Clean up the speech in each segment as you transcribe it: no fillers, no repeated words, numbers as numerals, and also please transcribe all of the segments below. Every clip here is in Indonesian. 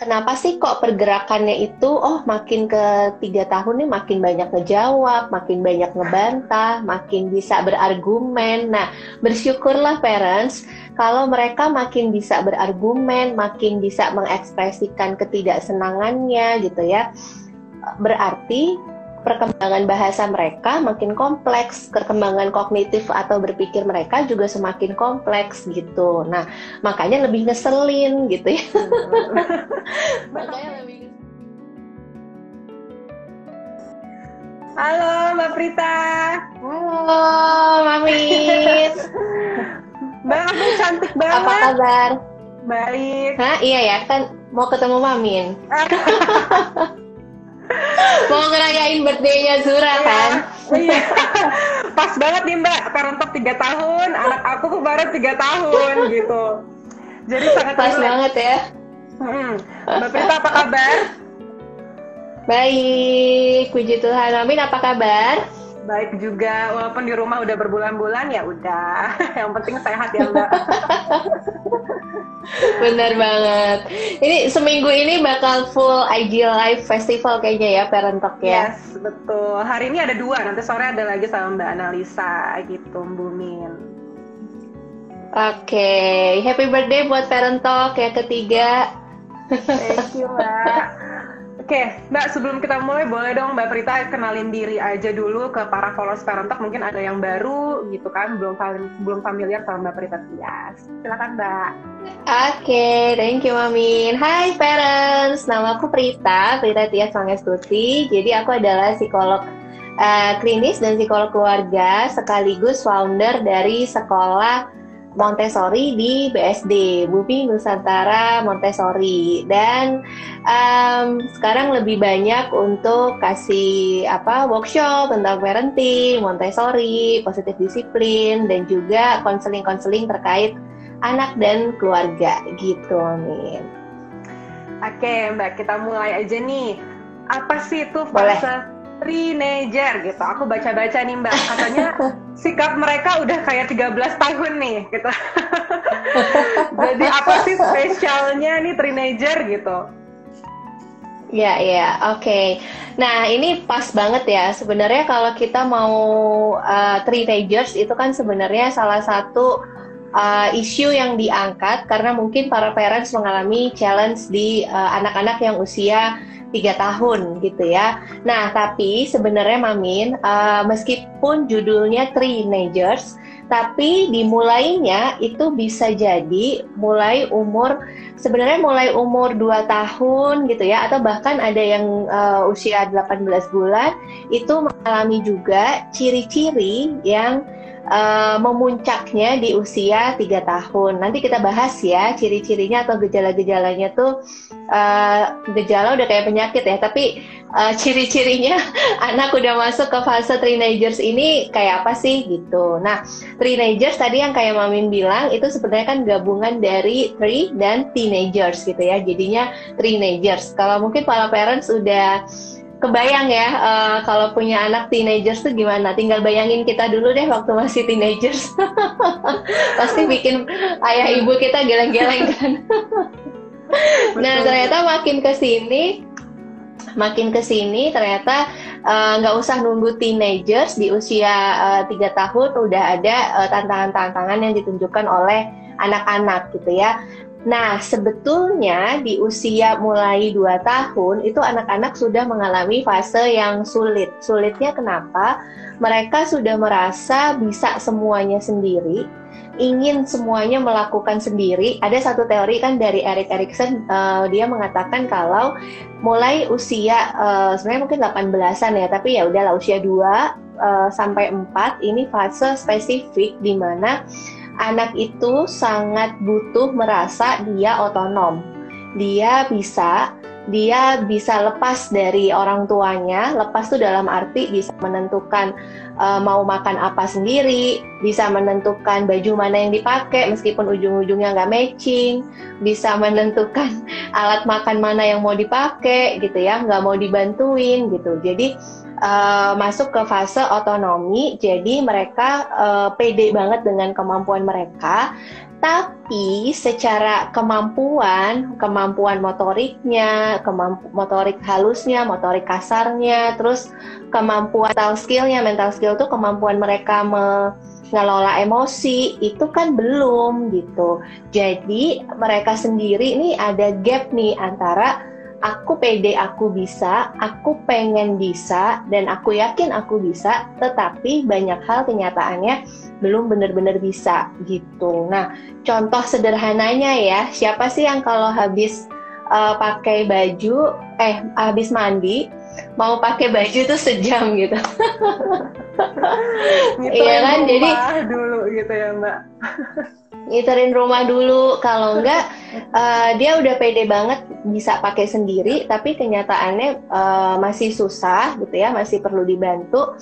kenapa sih kok pergerakannya itu, oh makin ke 3 tahun nih makin banyak ngejawab, makin banyak ngebantah, makin bisa berargumen. Nah, bersyukurlah parents kalau mereka makin bisa berargumen, makin bisa mengekspresikan ketidaksenangannya gitu ya. Berarti perkembangan bahasa mereka makin kompleks, perkembangan kognitif atau berpikir mereka juga semakin kompleks gitu. Nah, makanya lebih ngeselin gitu ya. Makanya lebih. Halo Mbak Prita. Halo, Mami. Mbak, kamu cantik banget. Apa kabar? Baik. Hah, iya ya, kan mau ketemu Mamin. Mau ngerayain birthday-nya Zura kan? Iya. Pas banget nih Mbak, Parent Talk 3 tahun, anak aku kemarin 3 tahun gitu. Jadi sangat pas banget ya. Mbak Prita apa kabar? Baik, puji Tuhan. Mamin apa kabar? Baik juga, walaupun di rumah udah berbulan-bulan ya udah. Yang penting sehat ya Mbak. Bener banget. Ini seminggu ini bakal full Ideal Life Festival kayaknya ya, Parent Talk ya. Yes, betul. Hari ini ada 2, nanti sore ada lagi sama Mbak Analisa gitu, Mbak Min. Oke, happy birthday buat Parent Talk yang ketiga. Thank you Mbak. Oke, Mbak, sebelum kita mulai boleh dong Mbak Prita kenalin diri aja dulu ke para followers Parent Talk. Mungkin ada yang baru gitu kan, belum familiar sama Mbak Prita Tias. Silakan Mbak. Oke, thank you Mamin. Hai parents, nama aku Prita Tias Pangestuti. Jadi aku adalah psikolog klinis dan psikolog keluarga sekaligus founder dari sekolah Montessori di BSD, Bumi Nusantara Montessori. Dan sekarang lebih banyak untuk kasih workshop tentang parenting, Montessori, positif disiplin, dan juga konseling-konseling terkait anak dan keluarga gitu, Amin. Oke Mbak, kita mulai aja nih. Apa sih itu fase teenager gitu? Aku baca-baca nih Mbak, katanya sikap mereka udah kayak 13 tahun nih gitu. Jadi apa sih spesialnya nih teenager gitu? Ya, oke. Nah, ini pas banget ya. Sebenarnya kalau kita mau teenagers itu kan sebenarnya salah satu isu yang diangkat karena mungkin para parents mengalami challenge di anak-anak yang usia 3 tahun gitu ya. Nah, tapi sebenarnya Mamin, meskipun judulnya teenagers, tapi dimulainya itu bisa jadi mulai umur 2 tahun gitu ya, atau bahkan ada yang usia 18 bulan itu mengalami juga ciri-ciri yang memuncaknya di usia 3 tahun. Nanti kita bahas ya ciri-cirinya atau gejala-gejalanya tuh. Gejala udah kayak penyakit ya, tapi ciri-cirinya anak udah masuk ke fase teenagers ini kayak apa sih gitu. Nah, teenagers tadi yang kayak Mamin bilang itu sebenarnya kan gabungan dari three dan teenagers gitu ya. Jadinya teenagers. Kalau mungkin para parents udah kebayang ya, kalau punya anak teenagers tuh gimana? Tinggal bayangin kita dulu deh waktu masih teenagers. Pasti bikin ayah ibu kita geleng-geleng kan. Nah, ternyata makin kesini ternyata nggak usah nunggu teenagers di usia 3 tahun udah ada tantangan-tantangan yang ditunjukkan oleh anak-anak gitu ya. Nah, sebetulnya di usia mulai 2 tahun itu anak-anak sudah mengalami fase yang sulit. Sulitnya kenapa? Mereka sudah merasa bisa semuanya sendiri, ingin semuanya melakukan sendiri. Ada satu teori kan dari Erik Erikson, dia mengatakan kalau mulai usia sebenarnya mungkin 18-an ya, tapi ya udahlah usia 2 sampai 4 ini fase spesifik di mana anak itu sangat butuh merasa dia otonom. Dia bisa lepas dari orang tuanya. Lepas itu dalam arti bisa menentukan mau makan apa sendiri, bisa menentukan baju mana yang dipakai meskipun ujung-ujungnya nggak matching, bisa menentukan alat makan mana yang mau dipakai gitu ya, nggak mau dibantuin gitu. Jadi masuk ke fase otonomi, jadi mereka pede banget dengan kemampuan mereka, tapi secara kemampuan motoriknya, motorik halusnya, motorik kasarnya, terus kemampuan mental skill tuh kemampuan mereka mengelola emosi, itu kan belum gitu. Jadi mereka sendiri nih ada gap nih antara aku pede aku bisa, aku pengen bisa, dan aku yakin aku bisa, tetapi banyak hal kenyataannya belum benar-benar bisa gitu. Nah, contoh sederhananya ya, siapa sih yang kalau habis pakai baju, habis mandi, mau pakai baju tuh sejam gitu. Iya kan, jadi dulu gitu ya Mbak. ngiterin rumah dulu, kalau enggak dia udah pede banget bisa pakai sendiri, tapi kenyataannya masih susah gitu ya, masih perlu dibantu.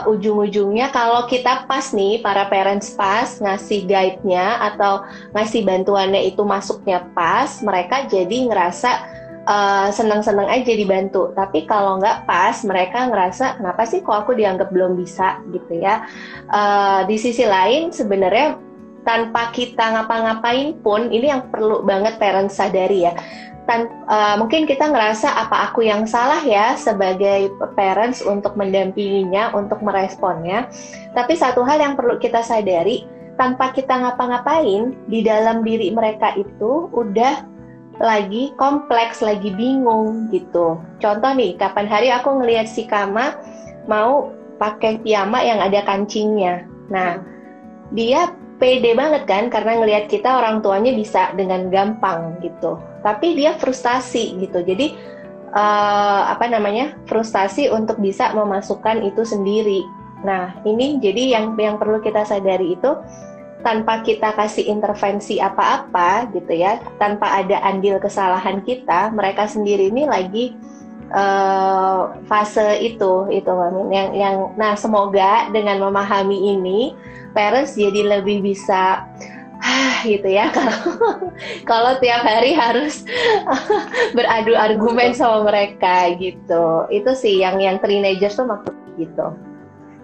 Ujung-ujungnya kalau kita pas nih, para parents pas ngasih guide-nya atau ngasih bantuannya itu masuknya pas, mereka jadi ngerasa senang-senang aja dibantu. Tapi kalau nggak pas, mereka ngerasa kenapa sih kok aku dianggap belum bisa gitu ya. Di sisi lain sebenarnya tanpa kita ngapa-ngapain pun, ini yang perlu banget parents sadari ya. Mungkin kita ngerasa apa aku yang salah ya sebagai parents untuk mendampinginya, untuk meresponnya. Tapi satu hal yang perlu kita sadari, tanpa kita ngapa-ngapain, di dalam diri mereka itu udah lagi kompleks, lagi bingung gitu. Contoh nih, kapan hari aku ngelihat si Kama mau pakai piyama yang ada kancingnya. Nah, dia pede banget kan karena ngelihat kita orang tuanya bisa dengan gampang gitu. Tapi dia frustasi gitu. Jadi frustasi untuk bisa memasukkan itu sendiri. Nah, ini jadi yang perlu kita sadari itu, tanpa kita kasih intervensi apa-apa gitu ya, tanpa ada andil kesalahan kita, mereka sendiri ini lagi fase itu yang nah, semoga dengan memahami ini parents jadi lebih bisa gitu ya, kalau tiap hari harus beradu argumen sama mereka gitu. Itu sih yang teenagers tuh maksud gitu.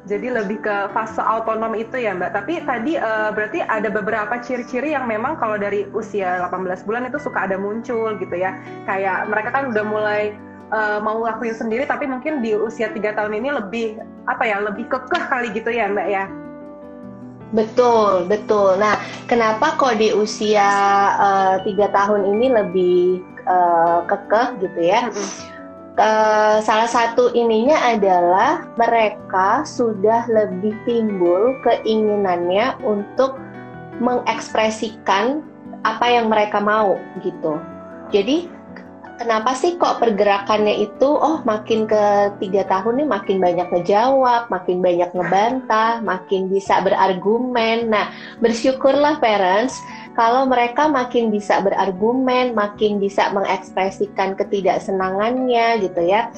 Jadi lebih ke fase autonom itu ya Mbak. Tapi tadi berarti ada beberapa ciri-ciri yang memang kalau dari usia 18 bulan itu suka ada muncul gitu ya. Kayak mereka kan udah mulai mau ngelakuin sendiri, tapi mungkin di usia 3 tahun ini lebih kekeh kali gitu ya Mbak ya. Betul. Nah, kenapa kok di usia 3 tahun ini lebih kekeh gitu ya? Salah satu ininya adalah mereka sudah lebih timbul keinginannya untuk mengekspresikan apa yang mereka mau gitu. Jadi kenapa sih kok pergerakannya itu makin ke 3 tahun nih makin banyak ngejawab, makin banyak ngebantah, makin bisa berargumen. Nah, bersyukurlah parents kalau mereka makin bisa berargumen, makin bisa mengekspresikan ketidaksenangannya gitu ya.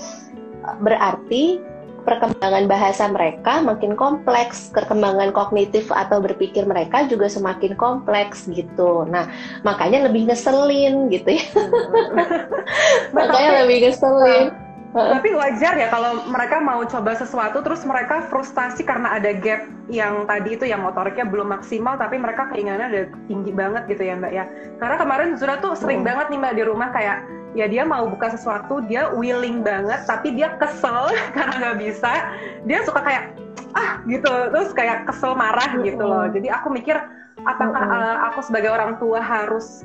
Berarti perkembangan bahasa mereka makin kompleks, perkembangan kognitif atau berpikir mereka juga semakin kompleks gitu. Nah, makanya lebih ngeselin gitu ya. Makanya lebih ngeselin. Tapi wajar ya kalau mereka mau coba sesuatu terus mereka frustasi karena ada gap yang tadi itu, yang motoriknya belum maksimal tapi mereka keinginannya udah tinggi banget gitu ya Mbak ya. Karena kemarin Zura tuh sering banget nih Mbak di rumah, kayak ya dia mau buka sesuatu, dia willing banget tapi dia kesel karena nggak bisa. Dia suka kayak gitu, terus kayak kesel marah gitu loh. Jadi aku mikir apakah aku sebagai orang tua harus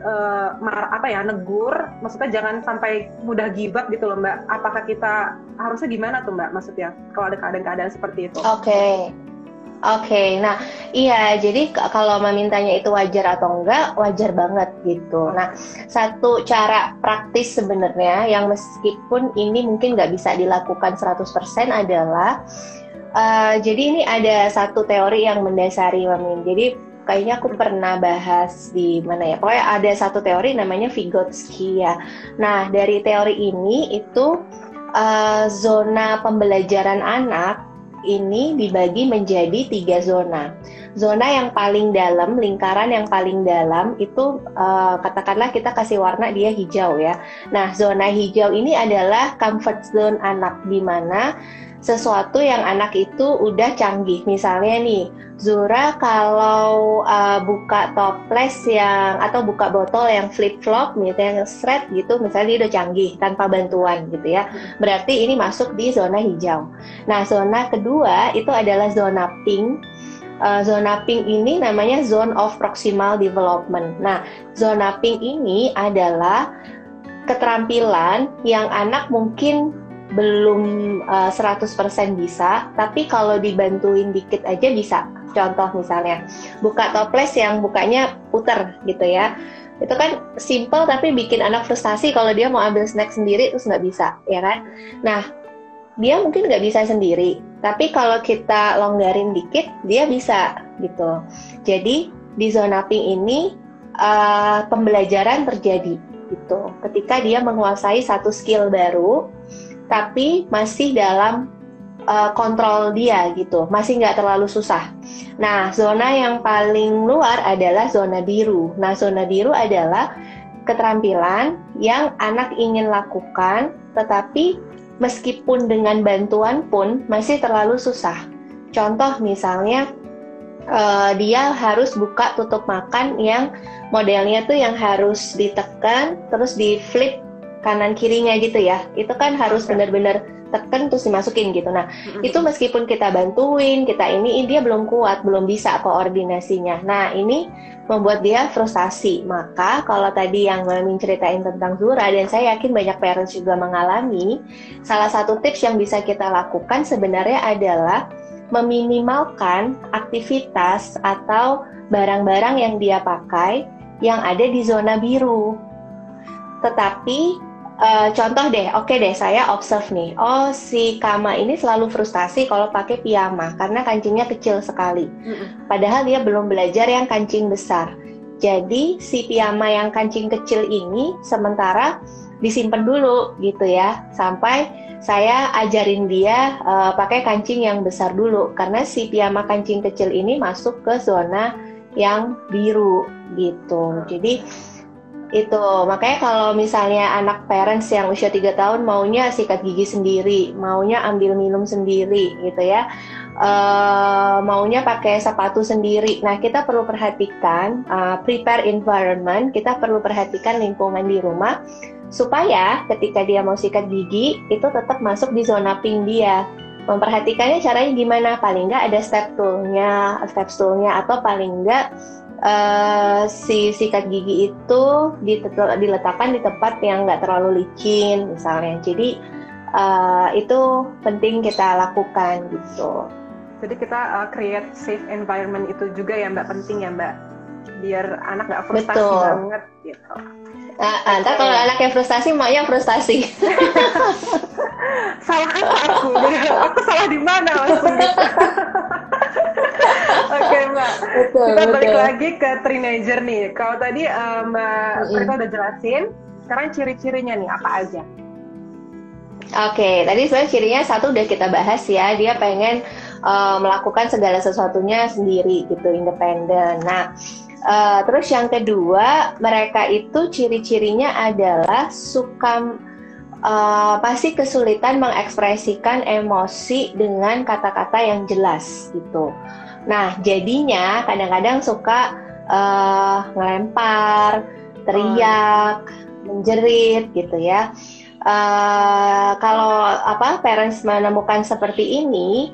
negur, maksudnya jangan sampai mudah give up gitu loh Mbak. Apakah kita harusnya gimana tuh Mbak, maksudnya kalau ada keadaan-keadaan seperti itu? Oke, nah iya, jadi kalau memintanya itu wajar atau enggak, wajar banget gitu. Nah, satu cara praktis sebenarnya yang meskipun ini mungkin nggak bisa dilakukan 100% adalah jadi ini ada satu teori yang mendasari Mamin. Jadi kayaknya aku pernah bahas di mana ya, pokoknya ada satu teori namanya Vygotsky ya. Nah, dari teori ini itu zona pembelajaran anak ini dibagi menjadi 3 zona. Zona yang paling dalam, lingkaran yang paling dalam itu katakanlah kita kasih warna dia hijau ya. Nah, zona hijau ini adalah comfort zone anak, di mana sesuatu yang anak itu udah canggih. Misalnya nih, Zura kalau buka toples atau buka botol yang flip-flop, misalnya shred gitu, misalnya dia udah canggih tanpa bantuan gitu ya. Berarti ini masuk di zona hijau. Nah, zona kedua itu adalah zona pink. Zona pink ini namanya zone of proximal development. Nah, zona pink ini adalah keterampilan yang anak mungkin belum 100% bisa, tapi kalau dibantuin dikit aja bisa. Contoh misalnya, buka toples yang bukanya puter gitu ya. Itu kan simple tapi bikin anak frustasi kalau dia mau ambil snack sendiri terus nggak bisa, ya kan? Nah, dia mungkin nggak bisa sendiri, tapi kalau kita longgarin dikit, dia bisa gitu. Jadi di zona pink ini pembelajaran terjadi gitu. Ketika dia menguasai satu skill baru, tapi masih dalam kontrol dia gitu, masih nggak terlalu susah. Nah, zona yang paling luar adalah zona biru. Nah, zona biru adalah keterampilan yang anak ingin lakukan, tetapi meskipun dengan bantuan pun masih terlalu susah. Contoh misalnya, dia harus buka tutup makan yang modelnya tuh yang harus ditekan, terus di flip kanan kirinya gitu ya. Itu kan harus benar-benar tekan terus dimasukin gitu. Nah, itu meskipun kita bantuin, dia belum kuat, belum bisa koordinasinya. Nah, ini membuat dia frustasi. Maka kalau tadi yang Mamin ceritain tentang Zura, dan saya yakin banyak parents juga mengalami, salah satu tips yang bisa kita lakukan sebenarnya adalah meminimalkan aktivitas atau barang-barang yang dia pakai yang ada di zona biru. Tetapi contoh deh, oke deh, saya observe nih. Oh, si Kama ini selalu frustasi kalau pakai piyama karena kancingnya kecil sekali. Padahal dia belum belajar yang kancing besar. Jadi si piyama yang kancing kecil ini sementara disimpan dulu gitu ya, sampai saya ajarin dia pakai kancing yang besar dulu, karena si piyama kancing kecil ini masuk ke zona yang biru gitu. Jadi itu makanya kalau misalnya anak parents yang usia 3 tahun maunya sikat gigi sendiri, maunya ambil minum sendiri gitu ya, maunya pakai sepatu sendiri. Nah, kita perlu perhatikan prepare environment, kita perlu perhatikan lingkungan di rumah supaya ketika dia mau sikat gigi itu tetap masuk di zona pink dia. Memperhatikannya caranya gimana? Paling nggak ada step stoolnya, atau paling nggak si sikat gigi itu diletakkan di tempat yang nggak terlalu licin misalnya. Jadi itu penting kita lakukan gitu. Jadi kita create safe environment itu juga ya Mbak, penting ya Mbak, biar anak nggak frustasi banget gitu. Ntar kalau anak yang frustasi, maunya frustasi. Salah apa aku salah di mana langsung gitu. Oke Mbak, kita balik lagi ke teenager nih. Kalau tadi Mbak Rita udah jelasin, sekarang ciri-cirinya nih apa aja? Oke, tadi sebenarnya cirinya satu udah kita bahas ya, dia pengen melakukan segala sesuatunya sendiri gitu, independen. Nah, terus yang kedua, mereka itu ciri-cirinya adalah suka pasti kesulitan mengekspresikan emosi dengan kata-kata yang jelas gitu. Nah, jadinya kadang-kadang suka ngelempar, teriak, menjerit gitu ya. Kalau parents menemukan seperti ini,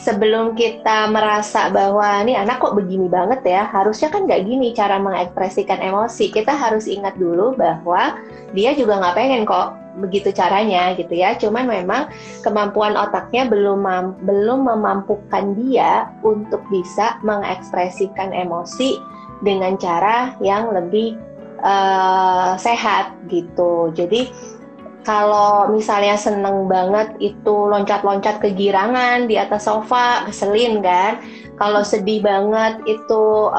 sebelum kita merasa bahwa nih anak kok begini banget ya, harusnya kan nggak gini cara mengekspresikan emosi. Kita harus ingat dulu bahwa dia juga nggak pengen kok begitu caranya gitu ya. Cuman memang kemampuan otaknya belum memampukan dia untuk bisa mengekspresikan emosi dengan cara yang lebih sehat gitu. Jadi kalau misalnya seneng banget itu loncat-loncat kegirangan di atas sofa, keselin kan. Kalau sedih banget itu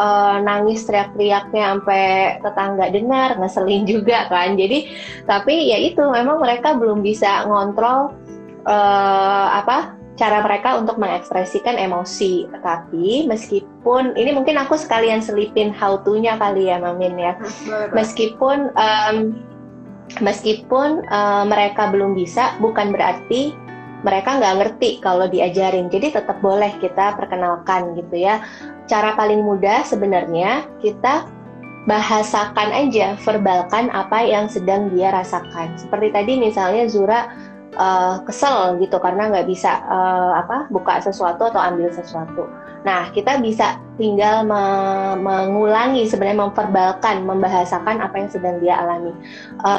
nangis teriak-teriaknya sampai tetangga dengar, ngeselin juga kan. Jadi, tapi ya itu memang mereka belum bisa ngontrol cara mereka untuk mengekspresikan emosi. Tapi meskipun, ini mungkin aku sekalian selipin how to-nya kali ya Mamin ya. Meskipun mereka belum bisa, bukan berarti mereka nggak ngerti kalau diajarin. Jadi tetap boleh kita perkenalkan gitu ya. Cara paling mudah sebenarnya kita bahasakan aja, verbalkan apa yang sedang dia rasakan. Seperti tadi misalnya Zura kesel gitu karena nggak bisa buka sesuatu atau ambil sesuatu. Nah, kita bisa tinggal mengulangi, sebenarnya memverbalkan, membahasakan apa yang sedang dia alami.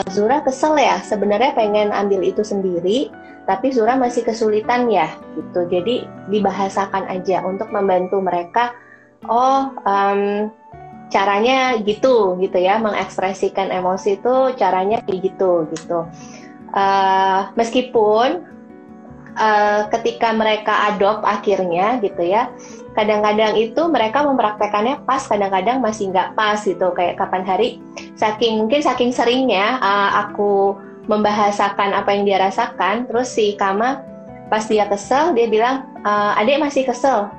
Zura kesel ya, sebenarnya pengen ambil itu sendiri, tapi Zura masih kesulitan ya, gitu. Jadi dibahasakan aja untuk membantu mereka. Caranya gitu ya, mengekspresikan emosi itu caranya kayak gitu. Meskipun ketika mereka adopt akhirnya gitu ya, kadang-kadang itu mereka mempraktekannya pas, kadang-kadang masih nggak pas gitu. Kayak kapan hari, mungkin saking seringnya aku membahasakan apa yang dia rasakan, terus si Kama pas dia kesel, dia bilang, adek masih kesel,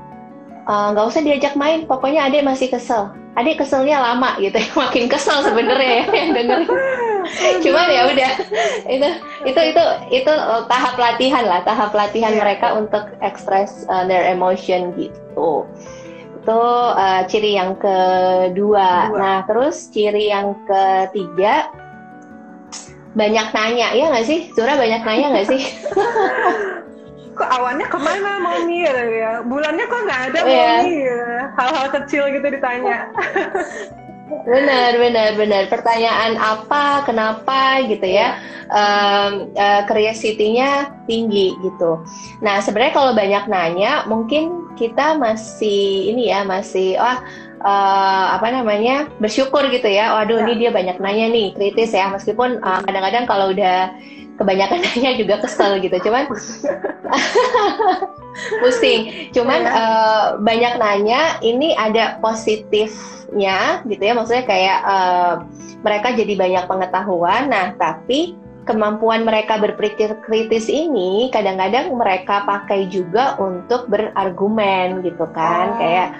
nggak usah diajak main, pokoknya adek masih kesel. Adek keselnya lama gitu, makin kesel sebenarnya ya yang dengerin. Cuman ya udah, itu tahap latihan mereka untuk express their emotion gitu. Itu ciri yang kedua. Nah, terus ciri yang ketiga, banyak nanya, ya nggak sih? Zura banyak nanya nggak sih? Kok awannya kemana Mami ya? Bulannya kok nggak ada Mami ya? Hal-hal kecil gitu ditanya. Benar. Pertanyaan apa, kenapa gitu ya, curiosity-nya tinggi gitu. Nah, sebenarnya kalau banyak nanya, mungkin kita masih bersyukur gitu ya. Waduh, ini dia banyak nanya nih, kritis ya. Meskipun kadang-kadang kalau udah kebanyakan nanya juga kesel gitu. Cuman pusing. Cuman banyak nanya ini ada positifnya gitu ya. Maksudnya kayak mereka jadi banyak pengetahuan. Nah, tapi kemampuan mereka berpikir kritis ini kadang-kadang mereka pakai juga untuk berargumen gitu kan. Kayak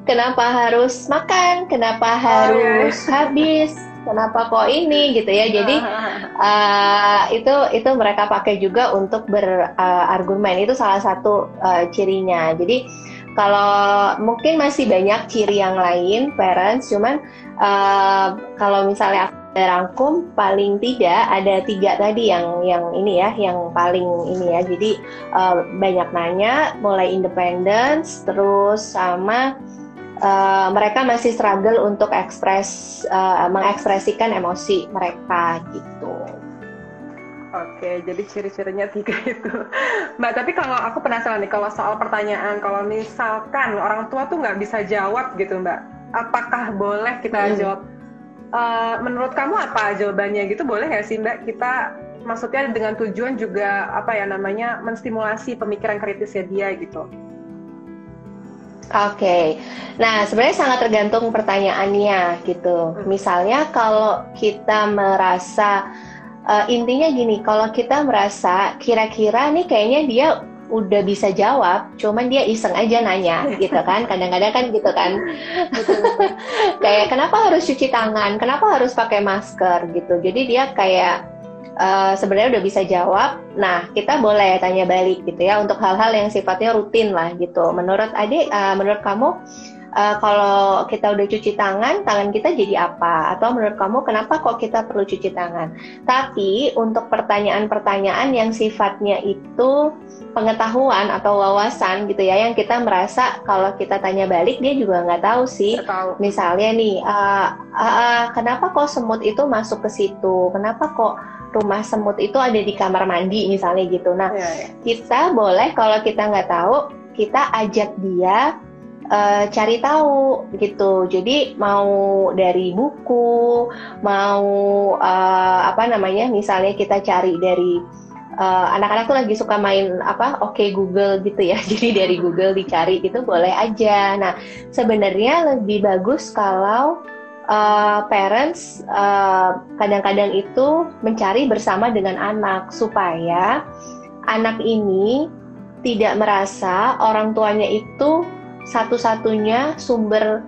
kenapa harus makan? Kenapa harus habis? Kenapa kok ini gitu ya? Jadi itu mereka pakai juga untuk berargumen. Itu salah satu cirinya. Jadi kalau mungkin masih banyak ciri yang lain parents, cuman kalau misalnya aku rangkum paling tidak ada 3 tadi yang ini ya, yang paling ini ya. Jadi banyak nanya, mulai independence, terus sama mereka masih struggle untuk mengekspresikan emosi mereka gitu. Oke, jadi ciri-cirinya 3 itu. Mbak, tapi kalau aku penasaran nih, kalau soal pertanyaan, kalau misalkan orang tua tuh nggak bisa jawab gitu Mbak, apakah boleh kita jawab? Menurut kamu apa jawabannya gitu? Boleh nggak sih Mbak kita, maksudnya dengan tujuan juga menstimulasi pemikiran kritisnya dia gitu? Oke. Nah sebenarnya sangat tergantung pertanyaannya gitu. Misalnya kalau kita merasa intinya gini, kalau kita merasa kira-kira nih kayaknya dia udah bisa jawab, cuman dia iseng aja nanya gitu kan, kadang-kadang kan gitu kan. Kayak kenapa harus cuci tangan, kenapa harus pakai masker gitu. Jadi dia kayak sebenarnya udah bisa jawab. Nah, kita boleh tanya balik gitu ya untuk hal-hal yang sifatnya rutin lah gitu. Menurut adik, menurut kamu kalau kita udah cuci tangan kita jadi apa? Atau menurut kamu kenapa kok kita perlu cuci tangan? Tapi untuk pertanyaan-pertanyaan yang sifatnya itu pengetahuan atau wawasan gitu ya, yang kita merasa kalau kita tanya balik dia juga nggak tahu sih. Misalnya nih, kenapa kok semut itu masuk ke situ? Kenapa kok rumah semut itu ada di kamar mandi misalnya gitu. Nah, kita boleh kalau kita nggak tahu, kita ajak dia cari tahu gitu. Jadi mau dari buku, mau misalnya kita cari dari anak-anak tuh lagi suka main Oke Google gitu ya. Jadi dari Google dicari itu boleh aja. Nah, sebenarnya lebih bagus kalau parents kadang-kadang itu mencari bersama dengan anak supaya anak ini tidak merasa orang tuanya itu satu-satunya sumber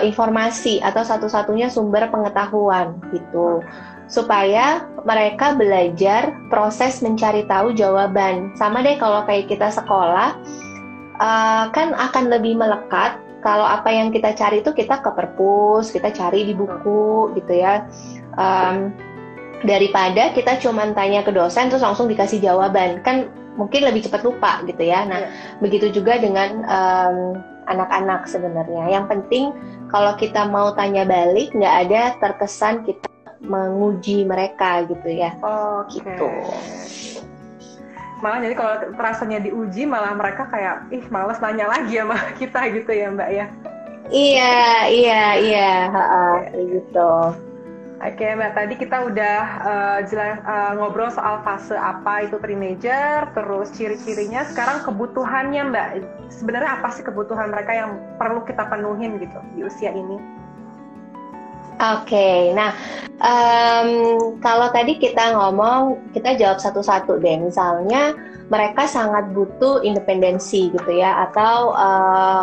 informasi atau satu-satunya sumber pengetahuan gitu, supaya mereka belajar proses mencari tahu jawaban. Sama deh kalau kayak kita sekolah, kan akan lebih melekat kalau apa yang kita cari itu kita ke perpus, kita cari di buku gitu ya, daripada kita cuma tanya ke dosen terus langsung dikasih jawaban, kan mungkin lebih cepat lupa gitu ya. Nah, begitu juga dengan anak-anak sebenarnya. Yang penting kalau kita mau tanya balik, nggak ada terkesan kita menguji mereka gitu ya. Gitu. Malah jadi kalau rasanya diuji, malah mereka kayak, malas nanya lagi sama kita gitu ya Mbak ya? Iya, gitu. Oke Mbak, tadi kita udah ngobrol soal fase apa itu teenager, terus ciri-cirinya. Sekarang kebutuhannya Mbak, sebenarnya apa sih kebutuhan mereka yang perlu kita penuhin gitu di usia ini? Oke, nah kalau tadi kita ngomong, kita jawab satu-satu deh. Misalnya mereka sangat butuh independensi gitu ya, atau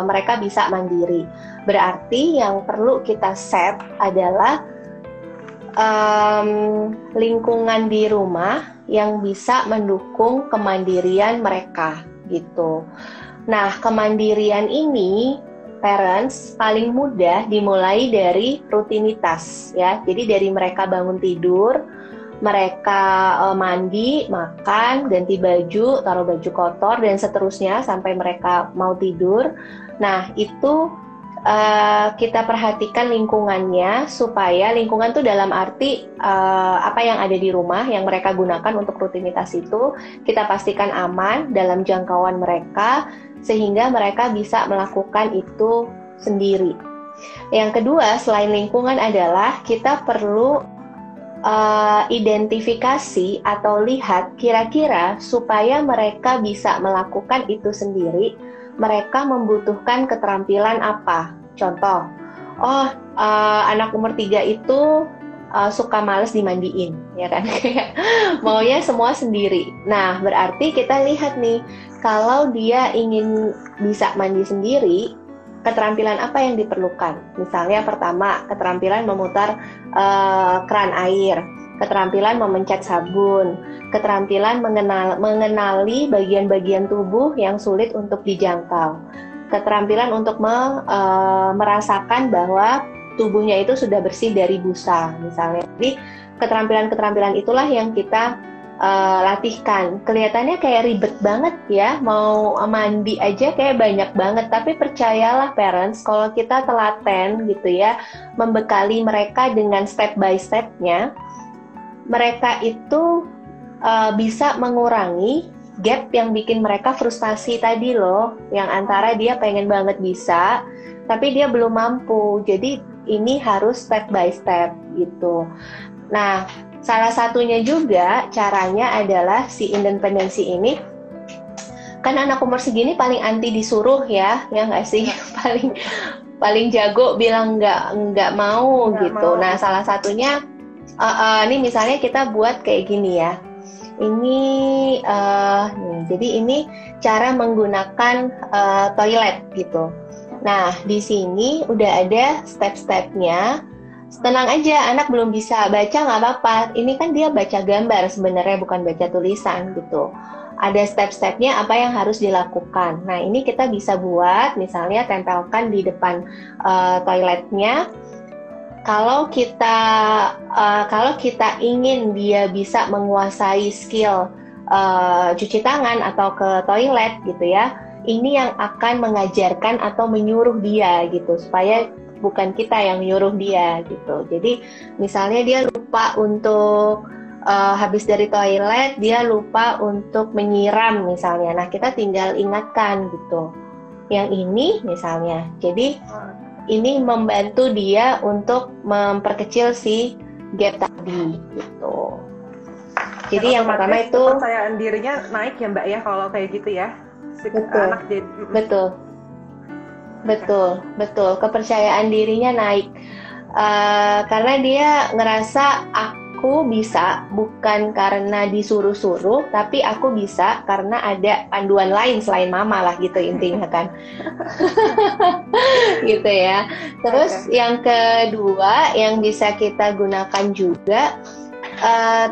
mereka bisa mandiri. Berarti yang perlu kita set adalah lingkungan di rumah yang bisa mendukung kemandirian mereka gitu. Nah, kemandirian ini parents paling mudah dimulai dari rutinitas ya. Jadi dari mereka bangun tidur, mereka mandi, makan, ganti baju, taruh baju kotor dan seterusnya sampai mereka mau tidur. Nah, itu kita perhatikan lingkungannya, supaya lingkungan itu dalam arti apa yang ada di rumah yang mereka gunakan untuk rutinitas itu kita pastikan aman dalam jangkauan mereka sehingga mereka bisa melakukan itu sendiri. Yang kedua selain lingkungan adalah kita perlu identifikasi atau lihat kira-kira supaya mereka bisa melakukan itu sendiri, mereka membutuhkan keterampilan apa. Contoh, anak umur 3 itu suka males dimandiin, ya kan? Maunya semua sendiri. Nah, berarti kita lihat nih, kalau dia ingin bisa mandi sendiri, keterampilan apa yang diperlukan? Misalnya pertama, keterampilan memutar keran air, keterampilan memencet sabun, keterampilan mengenali bagian-bagian tubuh yang sulit untuk dijangkau, keterampilan untuk merasakan bahwa tubuhnya itu sudah bersih dari busa misalnya. Jadi keterampilan-keterampilan itulah yang kita latihkan. Kelihatannya kayak ribet banget ya, mau mandi aja kayak banyak banget, tapi percayalah parents, kalau kita telaten gitu ya, membekali mereka dengan step by step-nya, mereka itu bisa mengurangi gap yang bikin mereka frustasi tadi loh, yang antara dia pengen banget bisa tapi dia belum mampu. Jadi ini harus step by step gitu. Nah, salah satunya juga caranya adalah si independensi ini, kan anak umur segini paling anti disuruh ya nggak sih? paling jago bilang nggak mau gitu. Nah, salah satunya ini misalnya kita buat kayak gini ya. Ini jadi ini cara menggunakan toilet gitu. Nah, di sini udah ada step-stepnya. Tenang aja, anak belum bisa baca nggak apa-apa. Ini kan dia baca gambar sebenarnya, bukan baca tulisan gitu. Ada step-stepnya apa yang harus dilakukan. Nah, ini kita bisa buat, misalnya tempelkan di depan toiletnya. Kalau kita ingin dia bisa menguasai skill cuci tangan atau ke toilet gitu ya, ini yang akan mengajarkan atau menyuruh dia gitu, supaya bukan kita yang nyuruh dia gitu. Jadi misalnya dia lupa untuk habis dari toilet, dia lupa untuk menyiram misalnya. Nah, kita tinggal ingatkan gitu. Yang ini misalnya. Jadi ini membantu dia untuk memperkecil si gap tadi gitu. Jadi yang pertama itu kepercayaan dirinya naik ya Mbak ya kalau kayak gitu ya. Anak jadi betul kepercayaan dirinya naik karena dia ngerasa aku bisa bukan karena disuruh-suruh, tapi aku bisa karena ada panduan lain selain mama lah gitu intinya kan. Gitu ya. Terus yang kedua yang bisa kita gunakan juga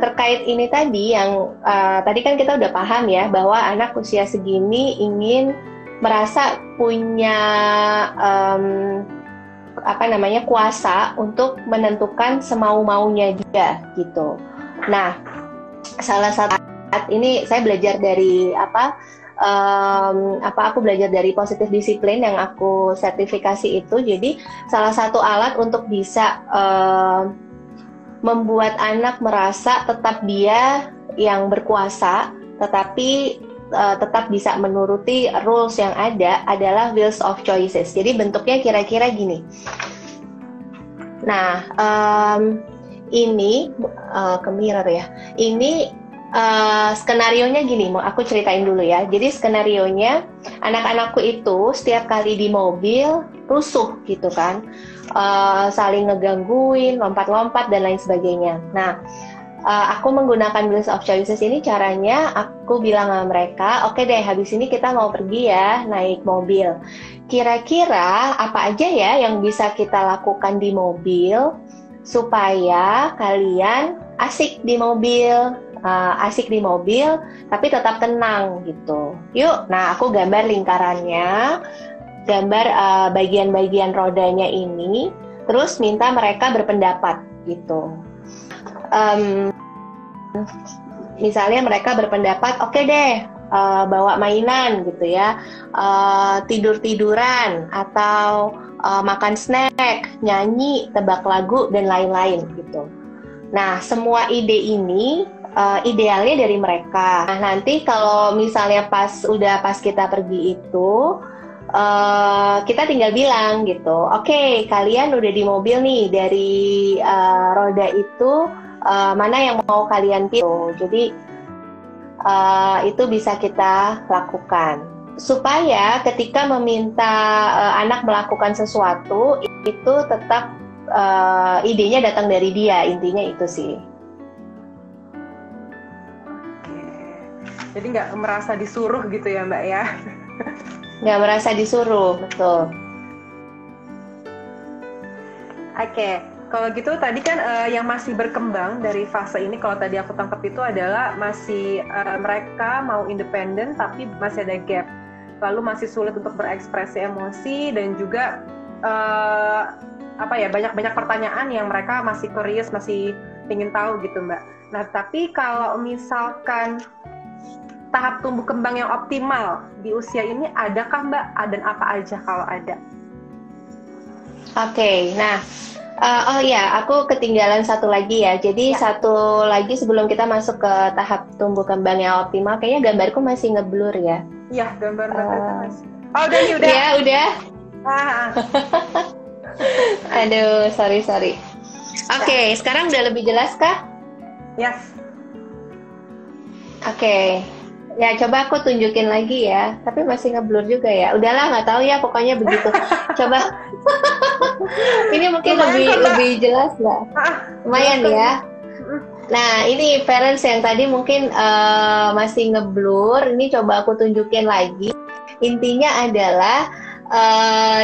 terkait ini tadi yang tadi kan kita udah paham ya bahwa anak usia segini ingin merasa punya kuasa untuk menentukan semau-maunya dia gitu. Nah, salah satu ini saya belajar dari aku belajar dari positive discipline yang aku sertifikasi itu. Jadi salah satu alat untuk bisa membuat anak merasa tetap dia yang berkuasa, tetapi tetap bisa menuruti rules yang ada adalah wheels of choices. Jadi bentuknya kira-kira gini. Nah, ini ke mirror ya. Ini skenarionya gini, mau aku ceritain dulu ya. Jadi skenarionya anak-anakku itu setiap kali di mobil rusuh gitu kan, saling ngegangguin, lompat-lompat dan lain sebagainya. Nah, aku menggunakan wheels of choices ini caranya aku bilang sama mereka, oke deh habis ini kita mau pergi ya naik mobil. Kira-kira apa aja ya yang bisa kita lakukan di mobil supaya kalian asik di mobil, tapi tetap tenang gitu. Yuk, nah aku gambar lingkarannya, gambar bagian-bagian rodanya ini, terus minta mereka berpendapat gitu. Misalnya mereka berpendapat, oke deh, bawa mainan gitu ya, tidur-tiduran atau makan snack, nyanyi, tebak lagu dan lain-lain gitu. Nah, semua ide ini idealnya dari mereka. Nah, nanti kalau misalnya pas kita pergi itu, kita tinggal bilang gitu, oke, kalian udah di mobil nih, dari roda itu mana yang mau kalian pilih. Jadi itu bisa kita lakukan supaya ketika meminta anak melakukan sesuatu itu tetap idenya datang dari dia, intinya itu sih. Jadi nggak merasa disuruh gitu ya Mbak ya? Nggak merasa disuruh, betul. Oke, kalau gitu tadi kan yang masih berkembang dari fase ini, kalau tadi aku tangkap itu adalah masih mereka mau independen tapi masih ada gap, lalu masih sulit untuk berekspresi emosi dan juga banyak pertanyaan yang mereka masih curious, masih ingin tahu gitu Mbak. Nah tapi kalau misalkan tahap tumbuh kembang yang optimal di usia ini adakah Mbak? Dan apa aja kalau ada? Oke, nah aku ketinggalan satu lagi ya. Jadi satu lagi sebelum kita masuk ke tahap tumbuh kembang yang optimal, kayaknya gambarku masih ngeblur ya. Iya, gambar masih. Oh, udah nih, udah. Ya, udah. Aduh, sorry. Oke, sekarang udah lebih jelas kah? Yes. Oke. Ya, coba aku tunjukin lagi ya. Tapi masih ngeblur juga ya. Udahlah, nggak tahu ya. Pokoknya begitu. Coba. Ini mungkin lebih jelas nggak? Lumayan ya. Nah, ini parents yang tadi mungkin masih ngeblur. Ini coba aku tunjukin lagi. Intinya adalah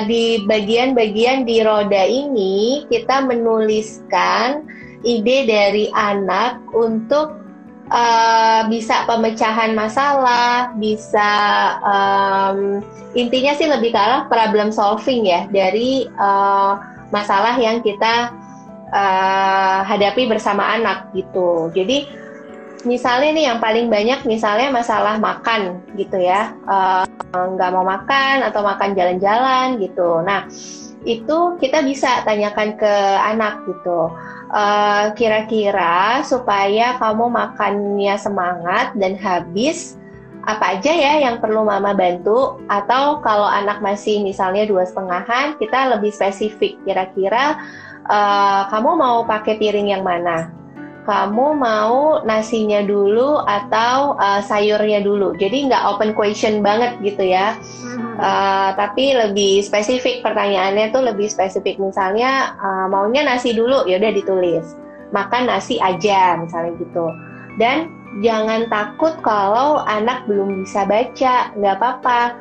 di bagian-bagian di roda ini kita menuliskan ide dari anak untuk bisa pemecahan masalah, bisa intinya sih lebih ke arah problem solving ya dari masalah yang kita hadapi bersama anak gitu. Jadi misalnya nih yang paling banyak misalnya masalah makan gitu ya, nggak mau makan atau makan jalan-jalan gitu. Nah itu kita bisa tanyakan ke anak gitu, kira-kira supaya kamu makannya semangat dan habis apa aja ya yang perlu mama bantu, atau kalau anak masih misalnya 2,5-an kita lebih spesifik, kira-kira kamu mau pakai piring yang mana, kamu mau nasinya dulu atau sayurnya dulu. Jadi nggak open question banget gitu ya, tapi lebih spesifik, pertanyaannya tuh lebih spesifik. Misalnya maunya nasi dulu, ya udah ditulis. makan nasi aja misalnya gitu. Dan jangan takut kalau anak belum bisa baca, nggak apa-apa.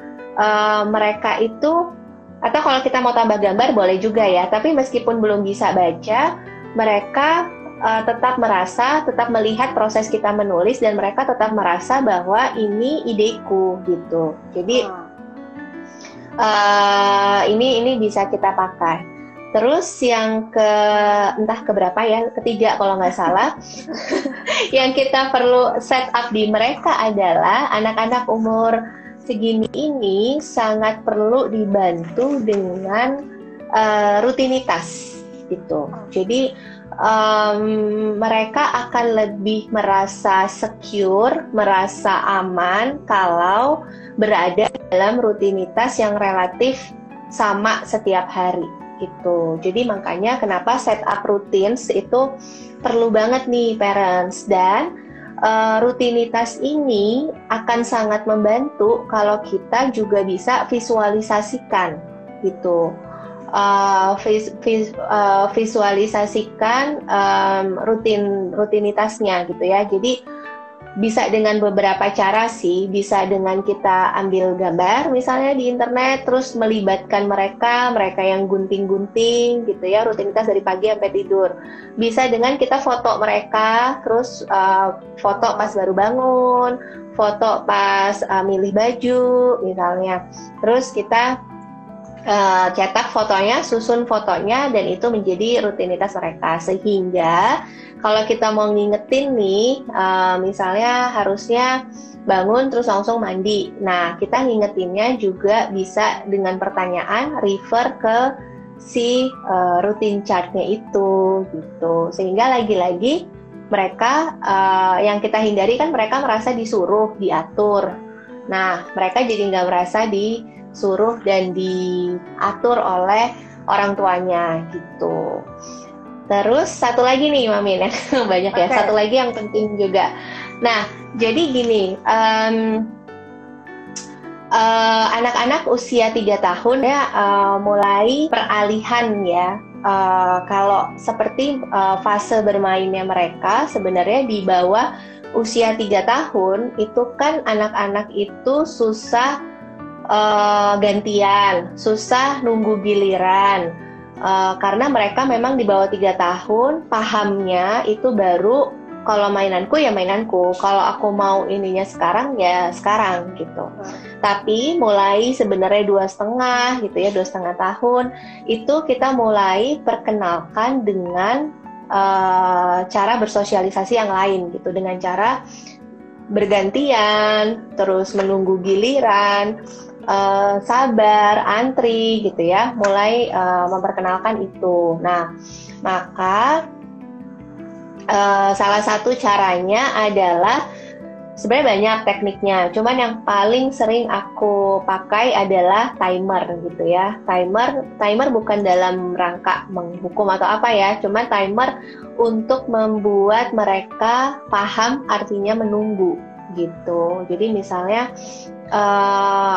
Mereka itu, atau kalau kita mau tambah gambar boleh juga ya, tapi meskipun belum bisa baca, mereka tetap melihat proses kita menulis, dan mereka tetap merasa bahwa ini ideku gitu. Jadi ini bisa kita pakai. Terus yang entah keberapa ya, ketiga kalau nggak salah, yang kita perlu set up di mereka adalah anak-anak umur segini ini sangat perlu dibantu dengan rutinitas gitu. Jadi mereka akan lebih merasa secure, merasa aman kalau berada dalam rutinitas yang relatif sama setiap hari gitu. Jadi makanya kenapa setup routines itu perlu banget nih parents, dan rutinitas ini akan sangat membantu kalau kita juga bisa visualisasikan gitu. Visualisasikan rutinitasnya gitu ya. Jadi bisa dengan beberapa cara sih, bisa dengan kita ambil gambar misalnya di internet, terus melibatkan mereka yang gunting-gunting gitu ya, rutinitas dari pagi sampai tidur. Bisa dengan kita foto mereka, terus foto pas baru bangun, foto pas milih baju misalnya, terus kita cetak fotonya, susun fotonya, dan itu menjadi rutinitas mereka. Sehingga kalau kita mau ngingetin nih, misalnya harusnya bangun terus langsung mandi. Nah, kita ngingetinnya juga bisa dengan pertanyaan, refer ke si routine chartnya itu gitu. Sehingga lagi-lagi mereka yang kita hindari kan mereka merasa disuruh, diatur. Nah, mereka jadi nggak merasa disuruh dan diatur oleh orang tuanya gitu. Terus satu lagi nih Mamin, banyak ya. Satu lagi yang penting juga. Nah, jadi gini, anak-anak usia 3 tahun ya mulai peralihan ya. Kalau seperti fase bermainnya mereka sebenarnya di bawah usia 3 tahun itu kan anak-anak itu susah gantian, susah nunggu giliran, karena mereka memang di bawah 3 tahun pahamnya itu baru kalau mainanku ya mainanku, kalau aku mau ininya sekarang ya sekarang gitu. Tapi mulai sebenarnya 2,5 gitu ya, 2,5 tahun itu kita mulai perkenalkan dengan cara bersosialisasi yang lain gitu, dengan cara bergantian, terus menunggu giliran, sabar, antri gitu ya, mulai memperkenalkan itu. Nah, maka salah satu caranya adalah sebenarnya banyak tekniknya, cuman yang paling sering aku pakai adalah timer gitu ya. Timer bukan dalam rangka menghukum atau apa ya, cuman timer untuk membuat mereka paham artinya menunggu gitu. Jadi misalnya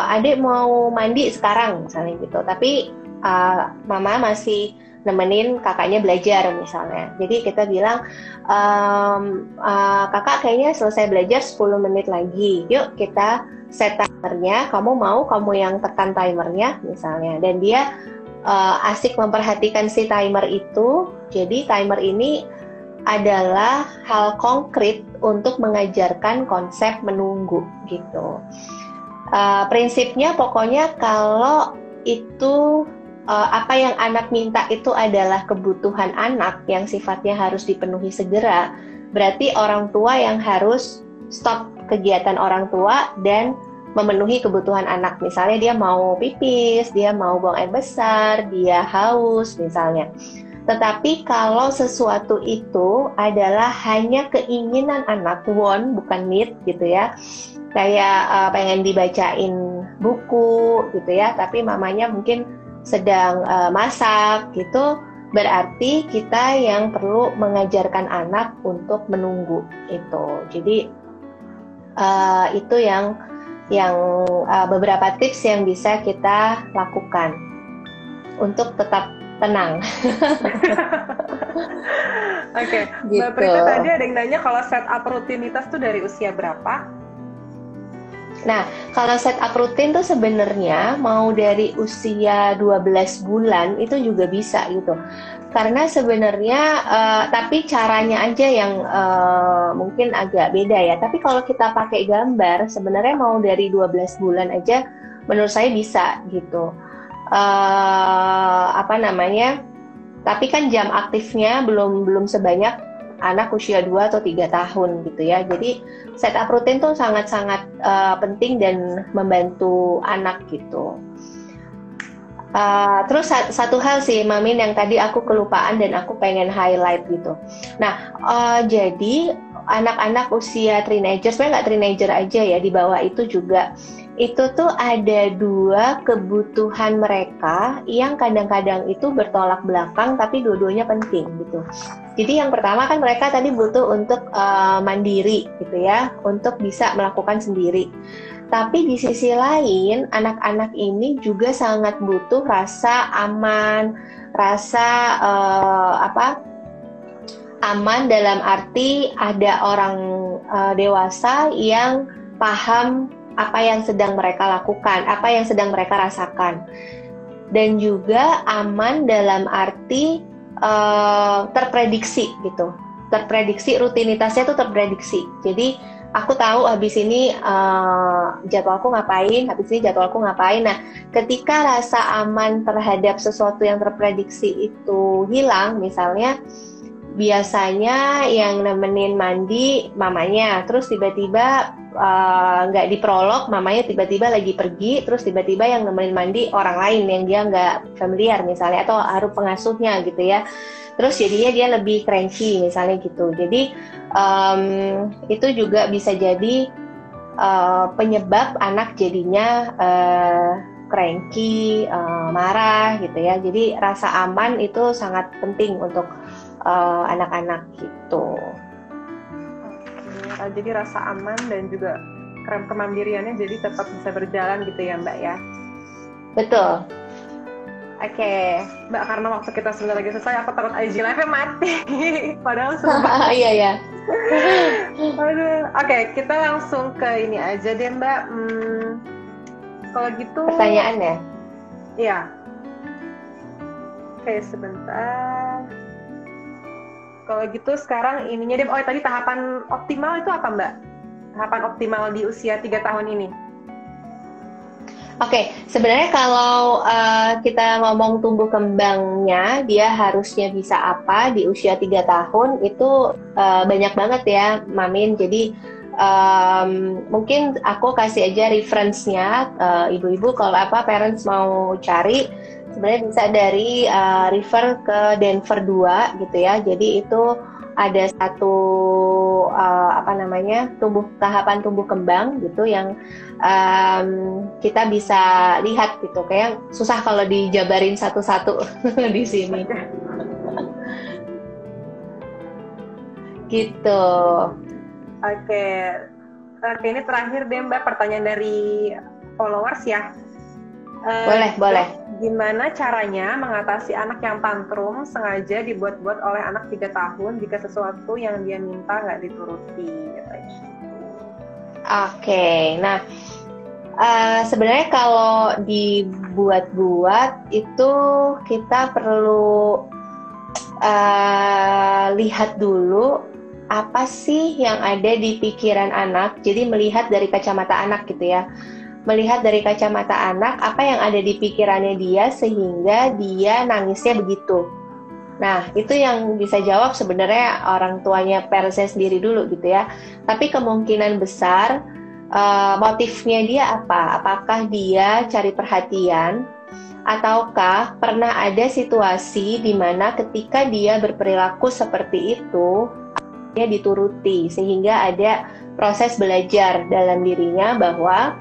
adik mau mandi sekarang misalnya gitu, tapi mama masih nemenin kakaknya belajar misalnya. Jadi kita bilang, kakak kayaknya selesai belajar 10 menit lagi, yuk kita set timernya, kamu yang tekan timernya misalnya. Dan dia asik memperhatikan si timer itu. Jadi timer ini adalah hal konkret untuk mengajarkan konsep menunggu gitu. Prinsipnya pokoknya kalau itu apa yang anak minta itu adalah kebutuhan anak yang sifatnya harus dipenuhi segera, berarti orang tua yang harus stop kegiatan orang tua dan memenuhi kebutuhan anak. Misalnya dia mau pipis, dia mau buang air besar, dia haus misalnya. Tetapi kalau sesuatu itu adalah hanya keinginan anak, want bukan need gitu ya, kayak pengen dibacain buku gitu ya, tapi mamanya mungkin sedang masak gitu, berarti kita yang perlu mengajarkan anak untuk menunggu itu. Jadi itu yang beberapa tips yang bisa kita lakukan untuk tetap tenang. Oke, Gitu. Mbak Prita tadi ada yang nanya kalau setup rutinitas tuh dari usia berapa? Nah, kalau setup rutin tuh sebenarnya mau dari usia 12 bulan itu juga bisa gitu. Karena sebenarnya tapi caranya aja yang mungkin agak beda ya. Tapi kalau kita pakai gambar sebenarnya mau dari 12 bulan aja menurut saya bisa gitu. Apa namanya? Tapi kan jam aktifnya belum sebanyak anak usia 2 atau 3 tahun gitu ya. Jadi setup rutin tuh sangat-sangat penting dan membantu anak gitu. Terus satu hal sih Mamin yang tadi aku kelupaan dan aku pengen highlight gitu. Nah, jadi anak-anak usia teenager, sebenarnya nggak teenager aja ya, di bawah itu juga, itu tuh ada 2 kebutuhan mereka yang kadang-kadang itu bertolak belakang tapi dua-duanya penting gitu. Jadi yang pertama kan mereka tadi butuh untuk mandiri gitu ya, untuk bisa melakukan sendiri. Tapi di sisi lain, anak-anak ini juga sangat butuh rasa aman, rasa aman dalam arti ada orang dewasa yang paham apa yang sedang mereka lakukan, apa yang sedang mereka rasakan. Dan juga aman dalam arti terprediksi gitu. Terprediksi, rutinitasnya tuh terprediksi. Jadi aku tahu habis ini jadwalku ngapain, habis ini jadwalku ngapain. Nah, ketika rasa aman terhadap sesuatu yang terprediksi itu hilang, misalnya biasanya yang nemenin mandi mamanya, terus tiba-tiba nggak diprolog, mamanya tiba-tiba lagi pergi, terus tiba-tiba yang nemenin mandi orang lain yang dia nggak familiar misalnya, atau harus pengasuhnya gitu ya. Terus jadinya dia lebih cranky misalnya gitu. Jadi itu juga bisa jadi penyebab anak jadinya cranky, marah gitu ya. Jadi rasa aman itu sangat penting untuk anak-anak gitu. Oke, jadi rasa aman dan juga kemandiriannya jadi tetap bisa berjalan gitu ya Mbak ya. Betul. Oke, Mbak, karena waktu kita sebentar lagi selesai, aku takut IG live-nya mati. Padahal seru banget. Iya ya. Aduh, oke, kita langsung ke ini aja deh Mbak. Kalau gitu. Pertanyaannya? Iya. Oke, sebentar. Kalau gitu sekarang ininya deh. Oh, tadi tahapan optimal itu apa Mbak? Tahapan optimal di usia 3 tahun ini. Oke, sebenarnya kalau kita ngomong tumbuh kembangnya, dia harusnya bisa apa di usia 3 tahun, itu banyak banget ya, Mamin. Jadi mungkin aku kasih aja reference-nya, ibu-ibu kalau parents mau cari, sebenarnya bisa dari refer ke Denver 2 gitu ya. Jadi itu ada satu tahapan tumbuh kembang gitu yang kita bisa lihat gitu. Kayak susah kalau dijabarin satu-satu di sini. Gitu. Oke, ini terakhir deh Mbak, pertanyaan dari followers ya. Boleh. Gimana caranya mengatasi anak yang tantrum sengaja dibuat-buat oleh anak 3 tahun jika sesuatu yang dia minta nggak dituruti? Oke, nah sebenarnya kalau dibuat-buat itu kita perlu lihat dulu apa sih yang ada di pikiran anak. Jadi melihat dari kacamata anak gitu ya. Melihat dari kacamata anak apa yang ada di pikirannya dia sehingga dia nangisnya begitu. Nah, itu yang bisa jawab sebenarnya orang tuanya, parentsnya sendiri dulu gitu ya. Tapi kemungkinan besar motifnya dia apa? Apakah dia cari perhatian ataukah pernah ada situasi di mana ketika dia berperilaku seperti itu dia dituruti sehingga ada proses belajar dalam dirinya bahwa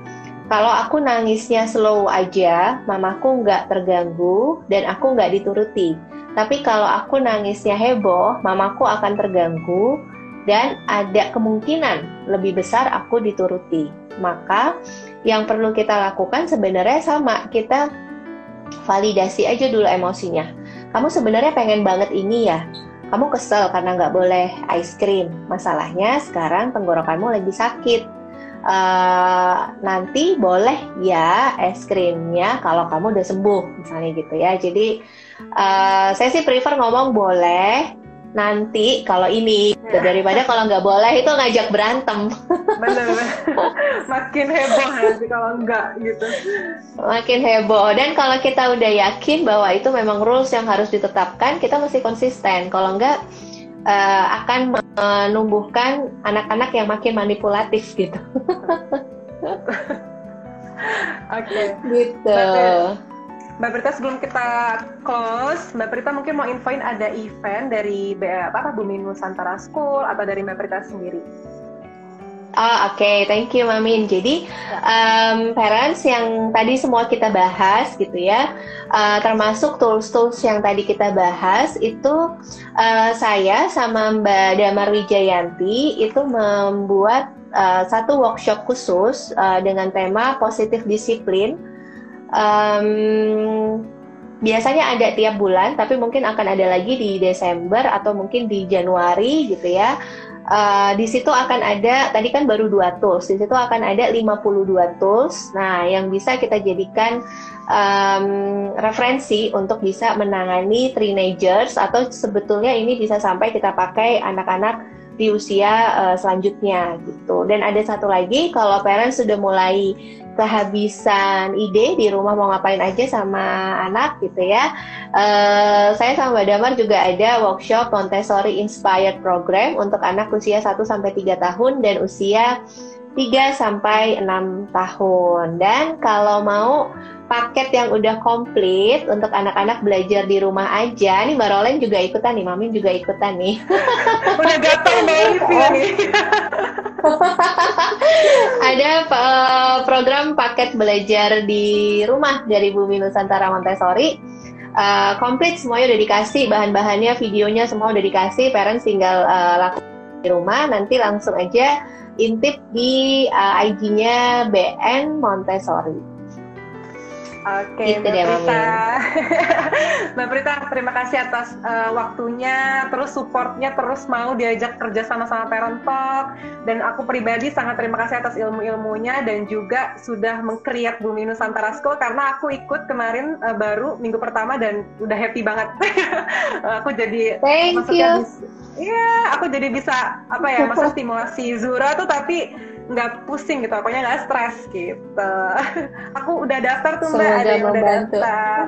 kalau aku nangisnya slow aja, mamaku nggak terganggu dan aku nggak dituruti. Tapi kalau aku nangisnya heboh, mamaku akan terganggu dan ada kemungkinan lebih besar aku dituruti. Maka yang perlu kita lakukan sebenarnya sama, kita validasi aja dulu emosinya. kamu sebenarnya pengen banget ini ya, kamu kesel karena nggak boleh ice cream. Masalahnya sekarang tenggorokanmu lagi sakit. Nanti boleh ya es krimnya kalau kamu udah sembuh, misalnya gitu ya. Jadi saya sih prefer ngomong boleh nanti kalau ini, daripada kalau nggak boleh itu ngajak berantem. Bener. Makin heboh nanti kalau enggak gitu. Makin heboh. Dan kalau kita udah yakin bahwa itu memang rules yang harus ditetapkan, kita mesti konsisten. Kalau enggak akan menumbuhkan anak-anak yang makin manipulatif gitu. Oke. Gitu. Mbak Prita, sebelum kita close, Mbak Prita mungkin mau infoin ada event dari Bumi Nusantara School atau dari Mbak Prita sendiri. Oke, thank you Mamin. Jadi parents yang tadi semua kita bahas gitu ya, termasuk tools-tools yang tadi kita bahas itu saya sama Mbak Damar Wijayanti itu membuat satu workshop khusus dengan tema positif disiplin. Biasanya ada tiap bulan, tapi mungkin akan ada lagi di Desember atau mungkin di Januari gitu ya. Di situ akan ada, tadi kan baru 2 tools, di situ akan ada 52 tools. Nah, yang bisa kita jadikan referensi untuk bisa menangani teenagers, atau sebetulnya ini bisa sampai kita pakai anak-anak di usia selanjutnya gitu. Dan ada satu lagi, kalau parents sudah mulai kehabisan ide di rumah mau ngapain aja sama anak gitu ya, saya sama Mbak Damar juga ada workshop Montessori Inspired Program untuk anak usia 1-3 tahun dan usia 3-6 tahun. Dan kalau mau paket yang udah komplit untuk anak-anak belajar di rumah aja, nih Mbak Rolen juga ikutan nih, Mamin juga ikutan nih. Udah gatel banget nih. Ada program paket belajar di rumah dari Bumi Nusantara Montessori. Komplit, semuanya udah dikasih, bahan-bahannya, videonya semua udah dikasih. Parents tinggal lakukan di rumah, nanti langsung aja intip di IG-nya BN Montessori. Oke, Mbak Prita. Mbak Prita, terima kasih atas waktunya, terus supportnya, terus mau diajak kerja sama Parent Talk. Dan aku pribadi sangat terima kasih atas ilmu-ilmunya dan juga sudah meng-create Bumi Nusantara School, karena aku ikut kemarin baru minggu pertama dan udah happy banget. Aku jadi thank you. Iya, aku jadi bisa masa stimulasi Zura tuh tapi nggak pusing gitu, pokoknya nggak stres gitu. Aku udah daftar tuh Mbak, ada yang udah daftar.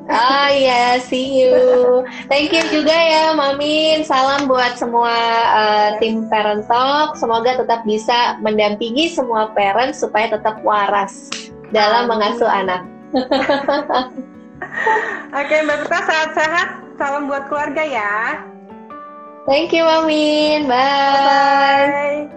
Oh iya, see you. Thank you juga ya Mamin. Salam buat semua tim Parent Talk. Semoga tetap bisa mendampingi semua parents supaya tetap waras dalam mengasuh anak. Oke Mbak Prita, sehat-sehat. Salam buat keluarga ya. Thank you Mamin. Bye. Bye.